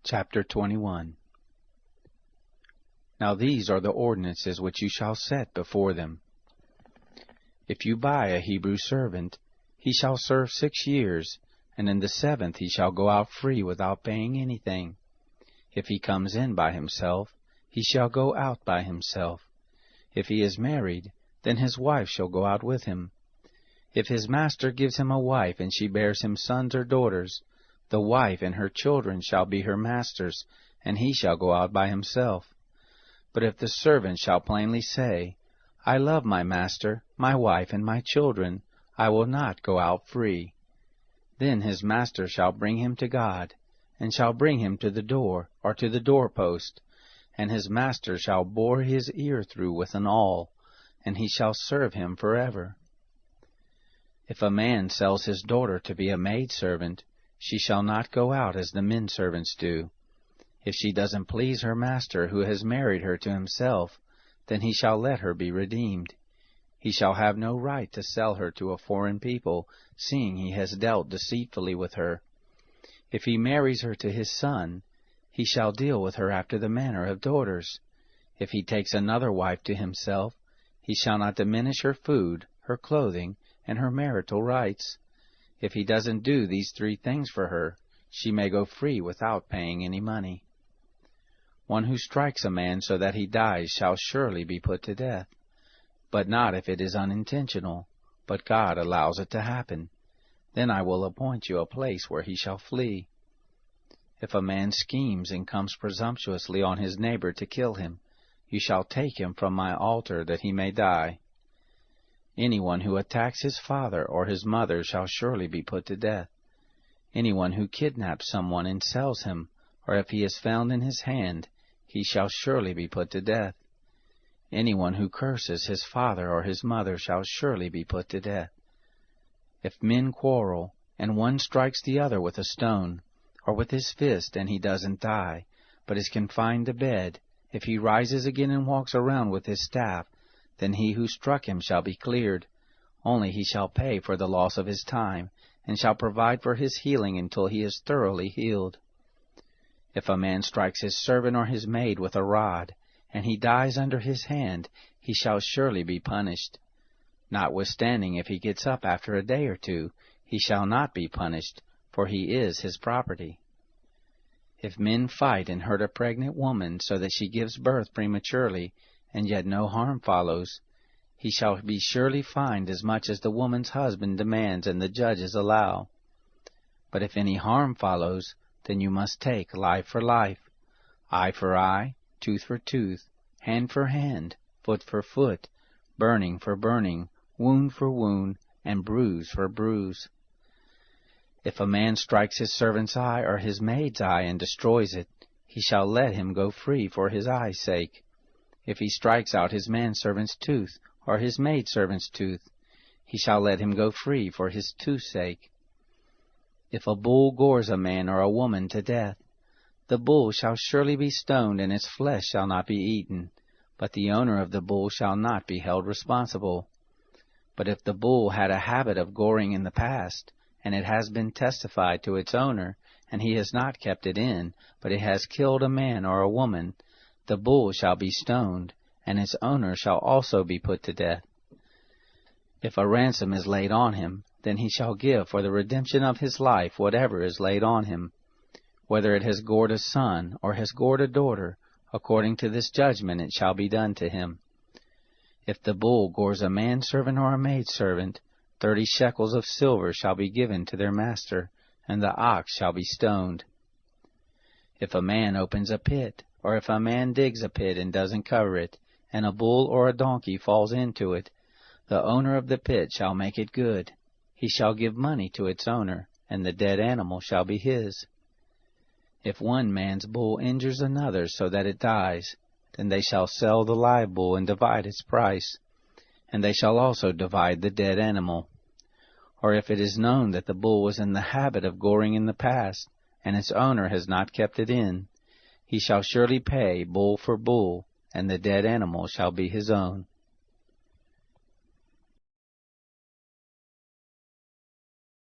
Chapter 21. Now these are the ordinances which you shall set before them. If you buy a Hebrew servant, he shall serve 6 years, and in the 7th he shall go out free without paying anything. If he comes in by himself, he shall go out by himself. If he is married, then his wife shall go out with him. If his master gives him a wife, and she bears him sons or daughters, the wife and her children shall be her master's, and he shall go out by himself. But if the servant shall plainly say, I love my master, my wife, and my children, I will not go out free, then his master shall bring him to God, and shall bring him to the door, or to the doorpost, and his master shall bore his ear through with an awl, and he shall serve him forever. If a man sells his daughter to be a maidservant, she shall not go out as the men servants do. If she doesn't please her master who has married her to himself, then he shall let her be redeemed. He shall have no right to sell her to a foreign people, seeing he has dealt deceitfully with her. If he marries her to his son, he shall deal with her after the manner of daughters. If he takes another wife to himself, he shall not diminish her food, her clothing, and her marital rights. If he doesn't do these 3 things for her, she may go free without paying any money. One who strikes a man so that he dies shall surely be put to death, but not if it is unintentional, but God allows it to happen. Then I will appoint you a place where he shall flee. If a man schemes and comes presumptuously on his neighbor to kill him, you shall take him from my altar that he may die. Anyone who attacks his father or his mother shall surely be put to death. Anyone who kidnaps someone and sells him, or if he is found in his hand, he shall surely be put to death. Anyone who curses his father or his mother shall surely be put to death. If men quarrel, and one strikes the other with a stone, or with his fist, and he doesn't die, but is confined to bed, if he rises again and walks around with his staff, then he who struck him shall be cleared. Only he shall pay for the loss of his time, and shall provide for his healing until he is thoroughly healed. If a man strikes his servant or his maid with a rod, and he dies under his hand, he shall surely be punished. Notwithstanding, if he gets up after a day or 2, he shall not be punished, for he is his property. If men fight and hurt a pregnant woman so that she gives birth prematurely, and yet no harm follows, he shall be surely fined as much as the woman's husband demands and the judges allow. But if any harm follows, then you must take life for life, eye for eye, tooth for tooth, hand for hand, foot for foot, burning for burning, wound for wound, and bruise for bruise. If a man strikes his servant's eye or his maid's eye and destroys it, he shall let him go free for his eye's sake. If he strikes out his manservant's tooth or his maidservant's tooth, he shall let him go free for his tooth's sake. If a bull gores a man or a woman to death, the bull shall surely be stoned, and its flesh shall not be eaten, but the owner of the bull shall not be held responsible. But if the bull had a habit of goring in the past, and it has been testified to its owner, and he has not kept it in, but it has killed a man or a woman, the bull shall be stoned, and its owner shall also be put to death. If a ransom is laid on him, then he shall give for the redemption of his life whatever is laid on him, whether it has gored a son or has gored a daughter. According to this judgment it shall be done to him. If the bull gores a manservant or a maidservant, 30 shekels of silver shall be given to their master, and the ox shall be stoned. If a man opens a pit, or if a man digs a pit and doesn't cover it, and a bull or a donkey falls into it, the owner of the pit shall make it good. He shall give money to its owner, and the dead animal shall be his. If one man's bull injures another so that it dies, then they shall sell the live bull and divide its price, and they shall also divide the dead animal. Or if it is known that the bull was in the habit of goring in the past, and its owner has not kept it in, he shall surely pay bull for bull, and the dead animal shall be his own.